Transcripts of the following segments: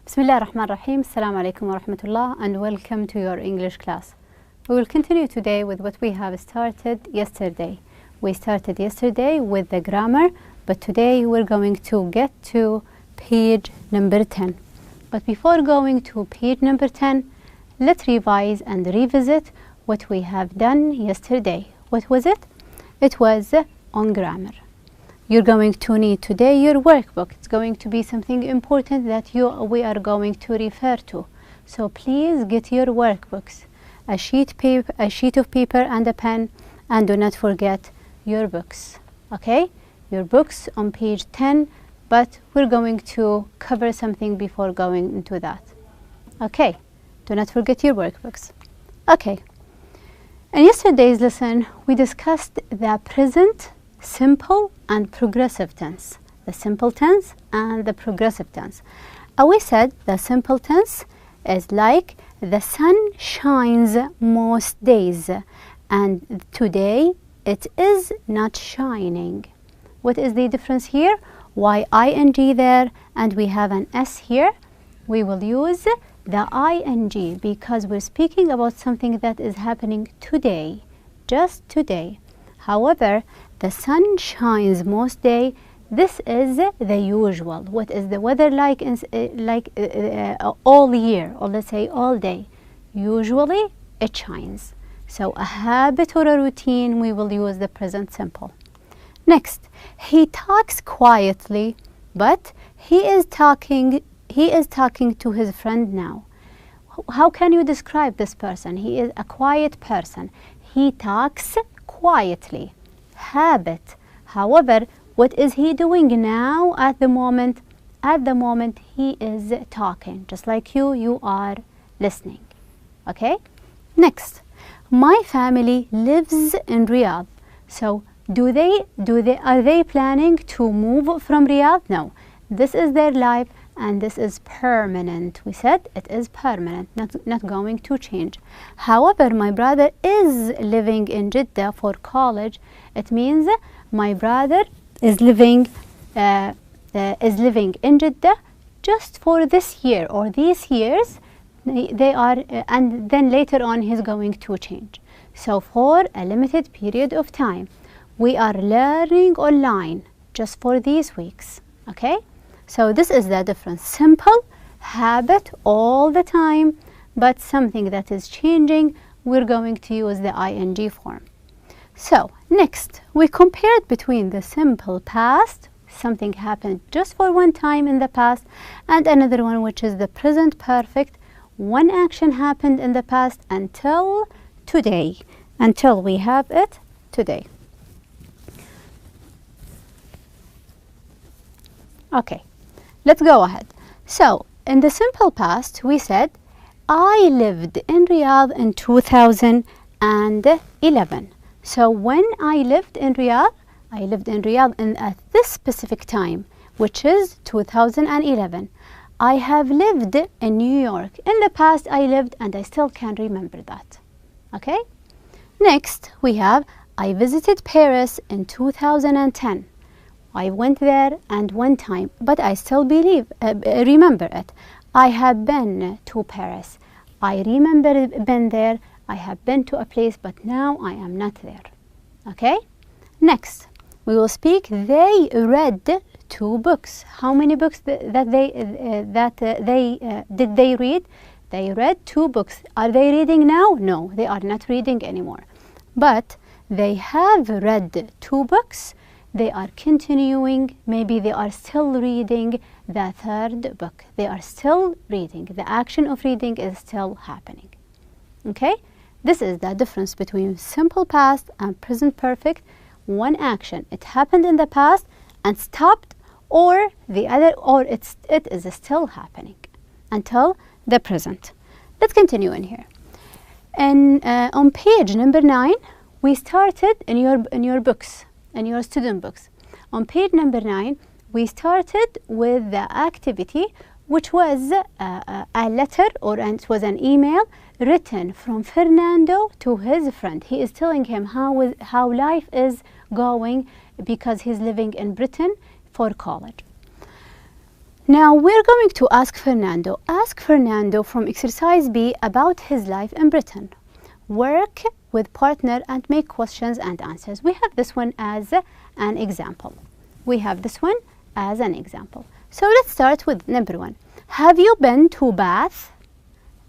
Bismillah ar-Rahman ar-Rahim. Assalamu alaikum wa rahmatullah and welcome to your English class. We will continue today with what we have started yesterday. We started yesterday with the grammar, but today we're going to get to page number 10. But before going to page number 10, let's revise and revisit what we have done yesterday. What was it? It was on grammar. You're going to need today your workbook. It's going to be something important that we are going to refer to. So please get your workbooks, a sheet of paper and a pen, and do not forget your books. Okay? Your books on page 10, but we're going to cover something before going into that. Okay? Do not forget your workbooks. Okay. In yesterday's lesson, we discussed the present simple and progressive tense. The simple tense and the progressive tense. We said the simple tense is like the sun shines most days and today it is not shining. What is the difference here? Why ing there and we have an s here? We will use the ing because we're speaking about something that is happening today, just today. However, the sun shines most day. This is the usual. What is the weather like all year, or let's say all day? Usually it shines. So a habit or a routine, we will use the present simple. Next, he talks quietly, but he is talking to his friend now. How can you describe this person? He is a quiet person. He talks quietly. Habit. However, what is he doing now at the moment? At the moment he is talking, just like you are listening. Okay? Next, my family lives in Riyadh. So are they planning to move from Riyadh? No. This is their life and this is permanent. We said it is permanent, not going to change. However, my brother is living in Jeddah for college. It means my brother is living in Jeddah just for this year or these years. They are, and then later on he's going to change. So for a limited period of time, we are learning online just for these weeks. Okay? So this is the difference. Simple, habit all the time, but something that is changing, we're going to use the ing form. So next, we compared between the simple past, something happened just for one time in the past, and another one which is the present perfect. One action happened in the past until today, until we have it today. Okay. Let's go ahead. So, in the simple past, we said, I lived in Riyadh in 2011. So, when I lived in Riyadh at this specific time, which is 2011. I have lived in New York. In the past, I lived and I still can remember that. Okay? Next, we have, I visited Paris in 2010. I went there and one time, but I still remember it. I have been to Paris. I remember been there. I have been to a place, but now I am not there. Okay? Next, we will speak. They read 2 books. How many books did they read? They read 2 books. Are they reading now? No, they are not reading anymore. But they have read 2 books. They are continuing, maybe they are still reading the 3rd book. They are still reading. The action of reading is still happening. Okay? This is the difference between simple past and present perfect. One action, it happened in the past and stopped, or the other, or it is still happening until the present. Let's continue in here. And on page number 9, we started in your books. In your student books. On page number 9, we started with the activity, which was a letter, or it was an email written from Fernando to his friend. He is telling him how life is going because he's living in Britain for college. Now we're going to ask Fernando. Ask Fernando from exercise B about his life in Britain. Work with partner and make questions and answers. We have this one as an example. So let's start with number 1. Have you been to Bath?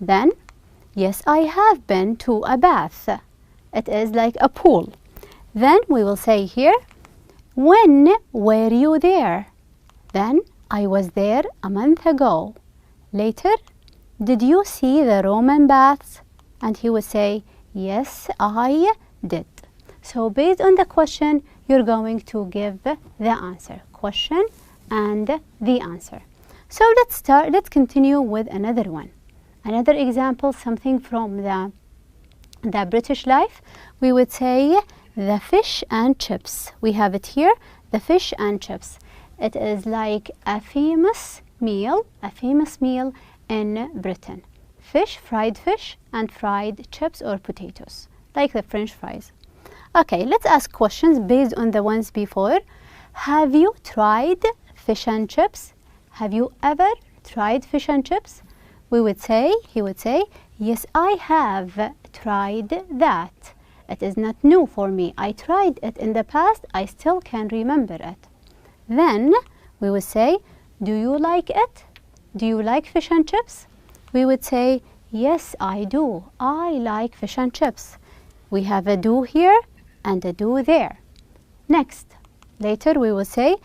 Then, yes, I have been to a bath. It is like a pool. Then we will say here, when were you there? Then, I was there a month ago. Later, did you see the Roman baths? And he would say, yes, I did. So based on the question, you're going to give the answer. Question and the answer. So let's continue with another one. Another example, something from the British life. We would say the fish and chips. We have it here, the fish and chips. It is like a famous meal in Britain. Fried fish and fried chips or potatoes, like the French fries. Okay, let's ask questions based on the ones before. Have you tried fish and chips? Have you ever tried fish and chips? He would say, yes, I have tried that. It is not new for me. I tried it in the past. I still can remember it. Then we would say, do you like it? Do you like fish and chips? We would say, yes, I do. I like fish and chips. We have a do here and a do there. Next, later we will say,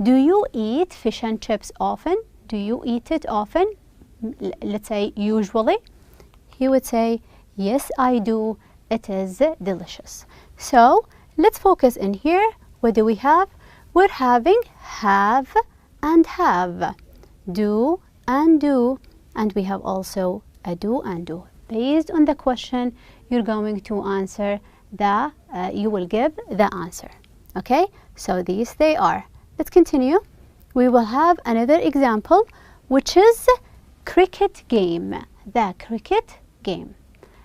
do you eat fish and chips often? Do you eat it often? Let's say usually. He would say, yes, I do. It is delicious. So let's focus in here. What do we have? We're having have and have, do and do, and we have also a do and do. Based on the question, you're going to answer you will give the answer. Okay, so these they are. Let's continue. We will have another example, which is cricket game. The cricket game.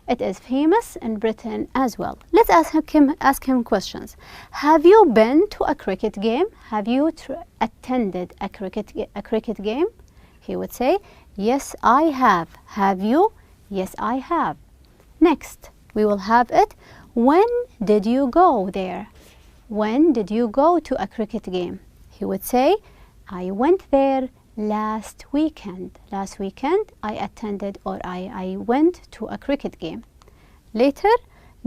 It is famous in Britain as well. Let's ask him questions. Have you been to a cricket game? Have you attended a cricket game? He would say, yes, I have. Have you? Yes, I have. Next, we will have it. When did you go there? When did you go to a cricket game? He would say, I went there last weekend. Last weekend I attended or I went to a cricket game. Later,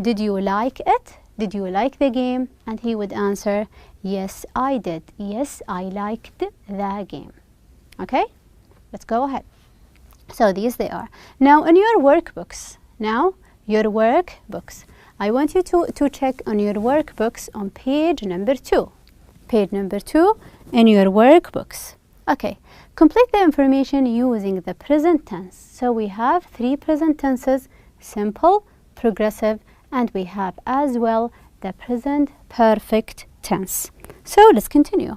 did you like it? Did you like the game? And he would answer, yes, I did. Yes, I liked the game. Okay, let's go ahead. So these they are. Now in your workbooks, I want you to check on your workbooks on page number 2. Page number 2 in your workbooks. Okay, complete the information using the present tense. So we have 3 present tenses, simple, progressive, and we have as well the present perfect tense. So let's continue.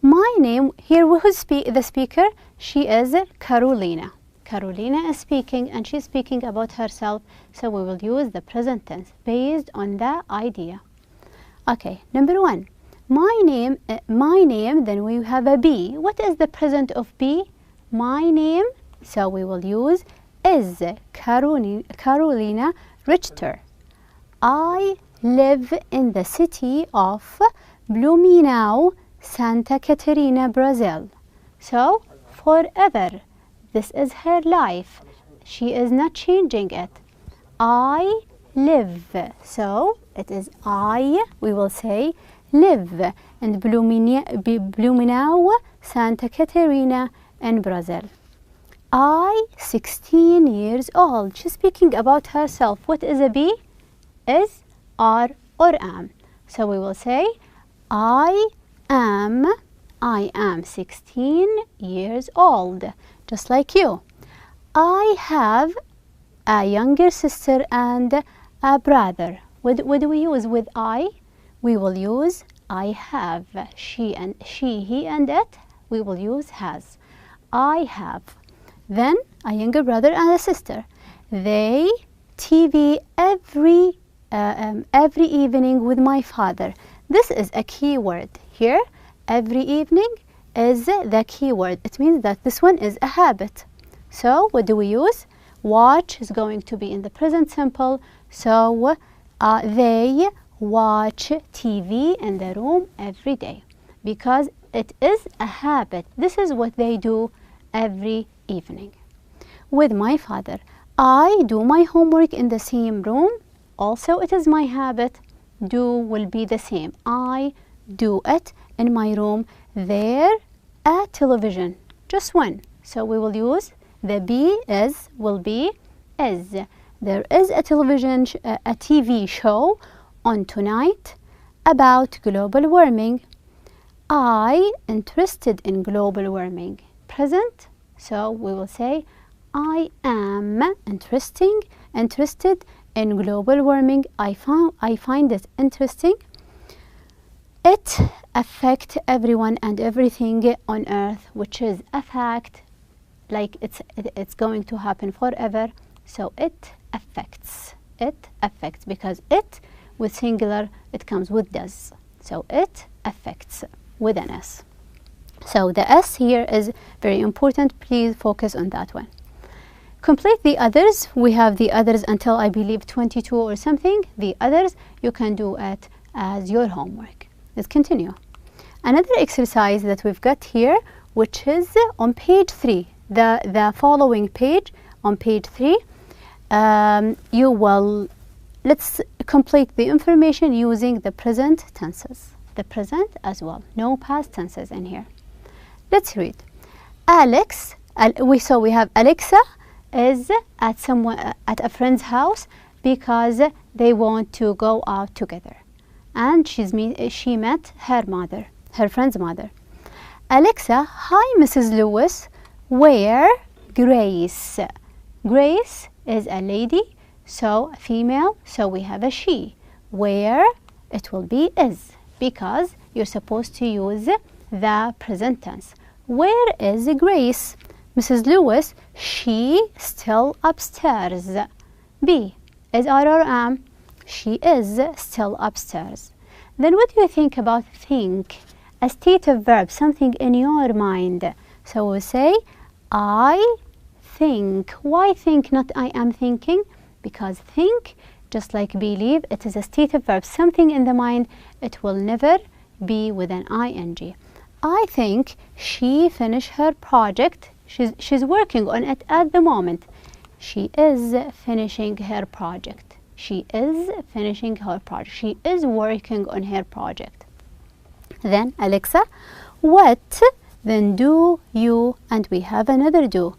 My name, here who's the speaker? She is Carolina. Carolina is speaking and she's speaking about herself, so we will use the present tense based on the idea. Okay, number 1. My name, then we have a be. What is the present of be? My name, so we will use is Carolina Richter. I live in the city of Blumenau, Santa Catarina, Brazil. So, forever. This is her life. She is not changing it. I live. So, it is I, we will say, live in Blumenau, Santa Catarina in Brazil. I, 16 years old. She's speaking about herself. What is a be? Is, are, or am. So we will say, I am 16 years old. Just like you. I have a younger sister and a brother. What do we use with I? We will use I have. She, he, and it, we will use has. I have. Then a younger brother and a sister. They TV every evening with my father. This is a key word here. Every evening is the keyword. It means that this one is a habit. So what do we use? Watch is going to be in the present simple. So they watch TV in the room every day because it is a habit. This is what they do every evening. With my father, I do my homework in the same room. Also, it is my habit. Do will be the same. I do it in my room. There, a television, just one. So we will use the be is will be is. There is a television, a TV show on tonight about global warming. I interested in global warming. Present. So we will say I am interested in global warming. I find it interesting. It affects everyone and everything on earth, which is a fact, like it's going to happen forever. So it affects because it with singular, it comes with does. So it affects with an S. So the S here is very important. Please focus on that one. Complete the others. We have the others until I believe 22 or something. The others, you can do it as your homework. Let's continue. Another exercise that we've got here, which is on page 3, the following page on page 3. Let's complete the information using the present tenses. The present as well. No past tenses in here. Let's read. Alex, we have Alexa is at a friend's house because they want to go out together, and she met her friend's mother. Alexa, hi Mrs. Lewis, where Grace? Grace is a lady, so female, so we have a she. Where? It will be is, because you're supposed to use the present tense. Where is Grace? Mrs. Lewis, she still upstairs. B is are or am. She is still upstairs. Then what do you think about think? A state of verb, something in your mind. So we'll say, I think. Why think, not I am thinking? Because think, just like believe, it is a state of verb, something in the mind. It will never be with an ing. I think she finished her project. She's working on it at the moment. She is finishing her project. She is finishing her project. She is working on her project. Then Alexa, what? Then do you, and we have another do.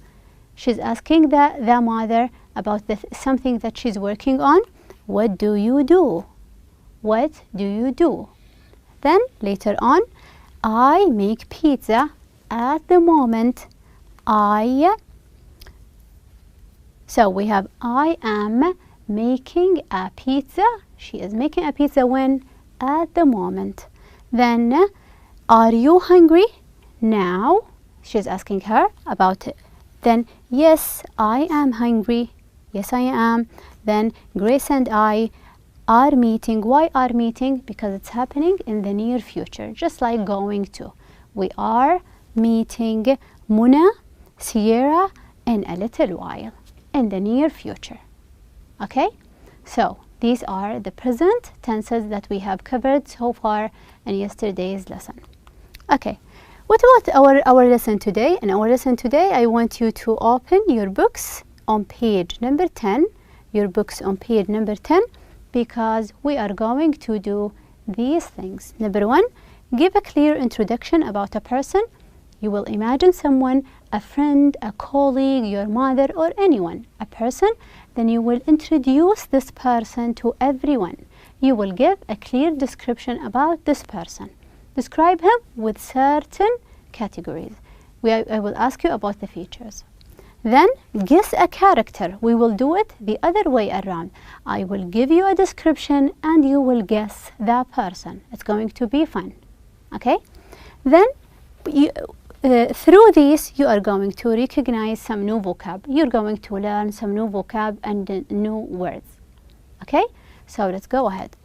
She's asking the mother about something that she's working on. What do you do? What do you do? Then later on, I make pizza at the moment. So we have I am making a pizza. She is making a pizza when? At the moment. Then, are you hungry now? She's asking her about it. Then, yes, I am hungry. Yes, I am. Then, Grace and I are meeting. Why are meeting? Because it's happening in the near future, just like going to. We are meeting Muna, Sierra in a little while, in the near future. Okay? So, these are the present tenses that we have covered so far in yesterday's lesson. Okay, what about our lesson today? In our lesson today, I want you to open your books on page number 10, your books on page number 10, because we are going to do these things. Number 1, give a clear introduction about a person. You will imagine someone, a friend, a colleague, your mother, or anyone, a person. Then you will introduce this person to everyone. You will give a clear description about this person. Describe him with certain categories. I will ask you about the features. Then guess a character. We will do it the other way around. I will give you a description and you will guess that person. It's going to be fun. Okay? Then through this, you are going to recognize some new vocab. You're going to learn some new vocab and new words. Okay? So let's go ahead.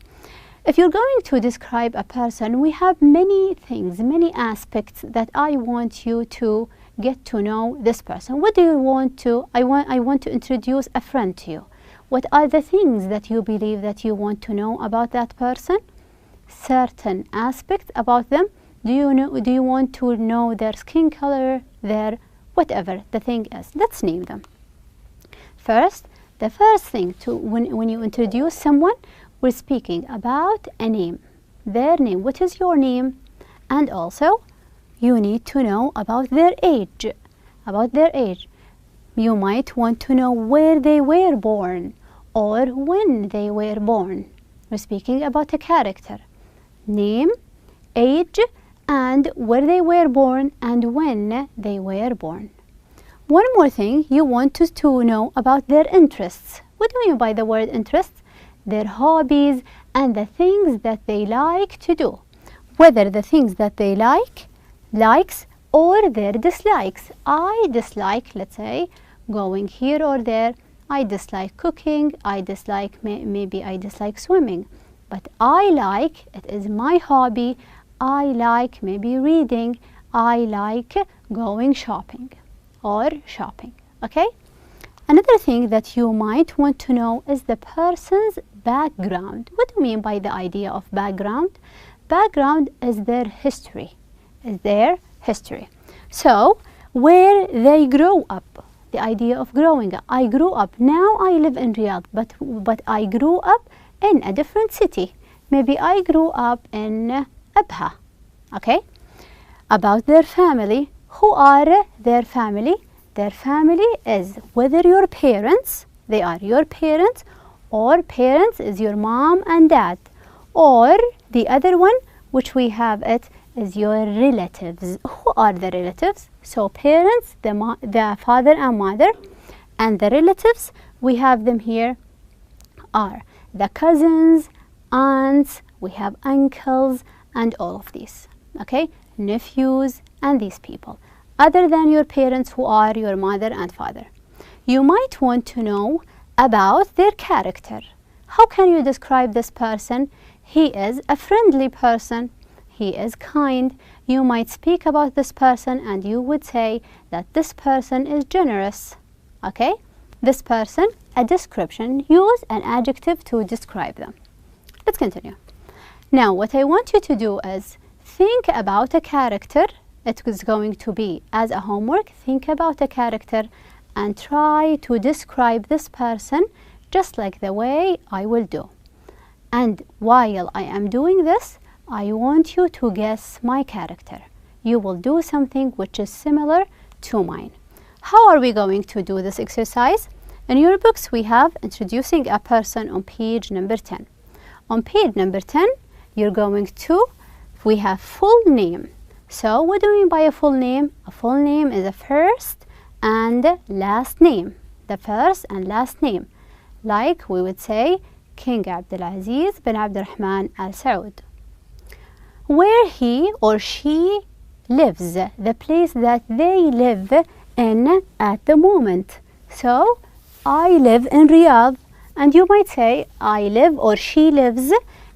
If you're going to describe a person, we have many things, many aspects that I want you to get to know this person. What do you want to, I want to introduce a friend to you. What are the things that you believe that you want to know about that person? Certain aspects about them. Do you want to know their skin color, their whatever the thing is? Let's name them. First, the first thing to when you introduce someone, we're speaking about a name, their name. What is your name? And also, you need to know about their age. You might want to know where they were born or when they were born. We're speaking about a character. Name, age, and where they were born and when they were born. One more thing, you want to know about their interests. What do you mean by the word interests? Their hobbies and the things that they like to do. Whether the things that they likes or their dislikes. I dislike, let's say, going here or there. I dislike cooking. I dislike, maybe I dislike swimming. But I like, it is my hobby. I like maybe reading. I like going shopping or shopping. Okay? Another thing that you might want to know is the person's background. What do you mean by the idea of background? Background is their history. So, where they grow up. The idea of growing up. I grew up. Now I live in Riyadh, but I grew up in a different city. Maybe I grew up in Abha. Okay? About their family. Who are their family? Their family is whether your parents, they are your parents, or parents is your mom and dad, or the other one which we have it is your relatives. Who are the relatives? So parents, the father and mother, and the relatives, we have them here are the cousins, aunts, we have uncles, and all of these. Okay, nephews, and these people. Other than your parents who are your mother and father. You might want to know about their character. How can you describe this person? He is a friendly person. He is kind. You might speak about this person and you would say that this person is generous. Okay? This person, a description. Use an adjective to describe them. Let's continue. Now, what I want you to do is think about a character. It is going to be as a homework. Think about a character and try to describe this person just like the way I will do. And while I am doing this, I want you to guess my character. You will do something which is similar to mine. How are we going to do this exercise? In your books, we have introducing a person on page number 10. On page number 10, you're going to, we have full name. So what do we mean by a full name? A full name is a first and last name. The first and last name. Like we would say King Abdulaziz bin Abdurrahman Al Saud. Where he or she lives, the place that they live in at the moment. So I live in Riyadh, and you might say I live or she lives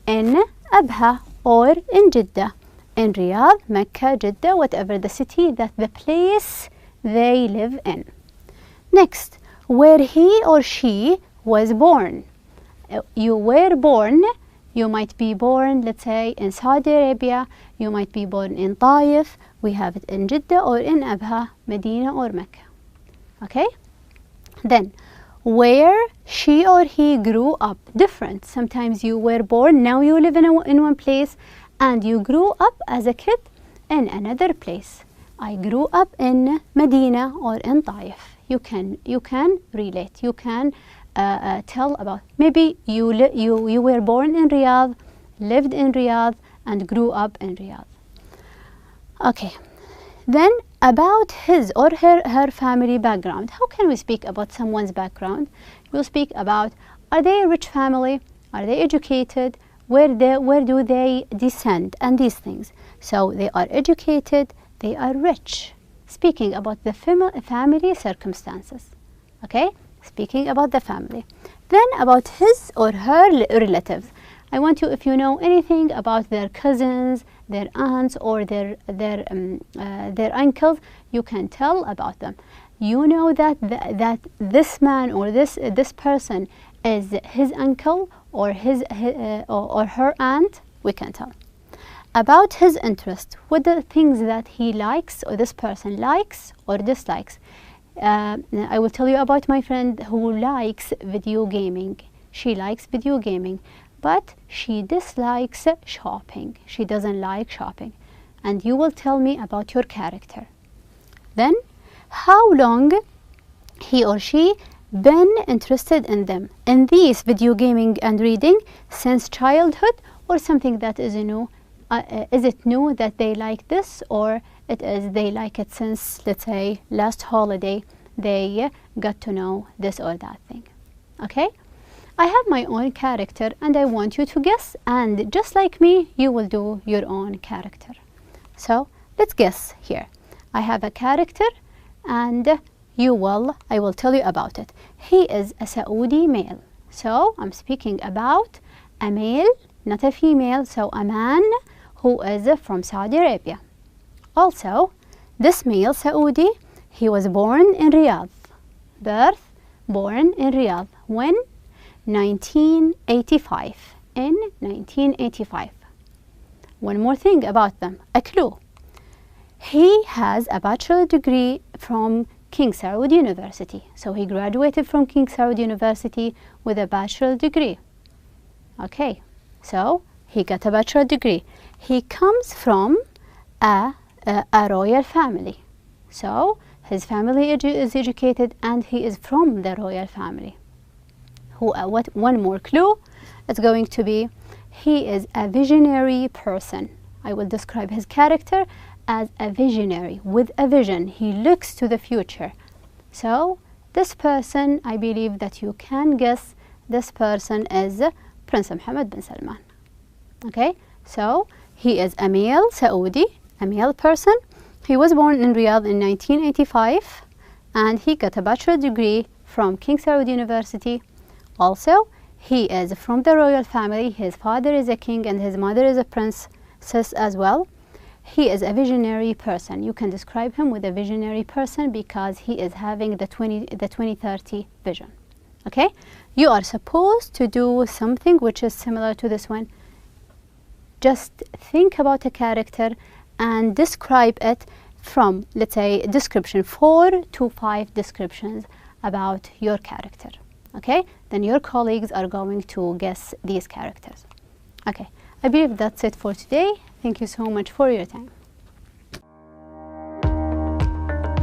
in Abha or in Jeddah. In Riyadh, Mecca, Jeddah, whatever the city, that the place they live in. Next, where he or she was born. You were born, you might be born, let's say, in Saudi Arabia, you might be born in Taif, we have it in Jeddah or in Abha, Medina or Mecca. Okay? Then, where she or he grew up, different. Sometimes you were born, now you live in one place, and you grew up as a kid in another place. I grew up in Medina or in Taif. You can relate. You can tell about. Maybe you were born in Riyadh, lived in Riyadh, and grew up in Riyadh. Okay. Then about his or her family background. How can we speak about someone's background? We'll speak about, are they a rich family? Are they educated? Where do they descend? And these things. So they are educated, they are rich. Speaking about the family circumstances. Okay? Speaking about the family. Then about his or her relatives. I want you, if you know anything about their cousins, their aunts, or their uncles, you can tell about them. You know that that this man or this person is his uncle or or her aunt. We can tell about his interest, what the things that he likes or this person likes or dislikes. I will tell you about my friend who likes video gaming. She likes video gaming, but she dislikes shopping. She doesn't like shopping. And you will tell me about your character. Then, how long he or she been interested in them, in these video gaming and reading, since childhood, or something that is new. Is it new that they like this, or it is they like it since, let's say, last holiday they got to know this or that thing. Okay, I have my own character and I want you to guess, and just like me you will do your own character. So let's guess here. I have a character and I will tell you about it. He is a Saudi male. So I'm speaking about a male, not a female, so a man who is from Saudi Arabia. Also, this male Saudi, he was born in Riyadh. Born in Riyadh. When? 1985. In 1985. One more thing about them, a clue. He has a bachelor degree from King Saud University. So he graduated from King Saud University with a bachelor degree. Okay, so he got a bachelor degree. He comes from a royal family. So his family is educated and he is from the royal family. One more clue, it's going to be he is a visionary person. I will describe his character as a visionary, with a vision. He looks to the future. So this person, I believe that you can guess, this person is Prince Mohammed bin Salman. Okay, so he is a male Saudi, a male person. He was born in Riyadh in 1985 and he got a bachelor degree from King Saud University. Also, he is from the royal family. His father is a king and his mother is a princess as well. He is a visionary person. You can describe him with a visionary person because he is having the 2030 vision. Okay, you are supposed to do something which is similar to this one. Just think about a character and describe it from, let's say, description 4 to 5 descriptions about your character. Okay, then your colleagues are going to guess these characters. Okay, I believe that's it for today. Thank you so much for your time.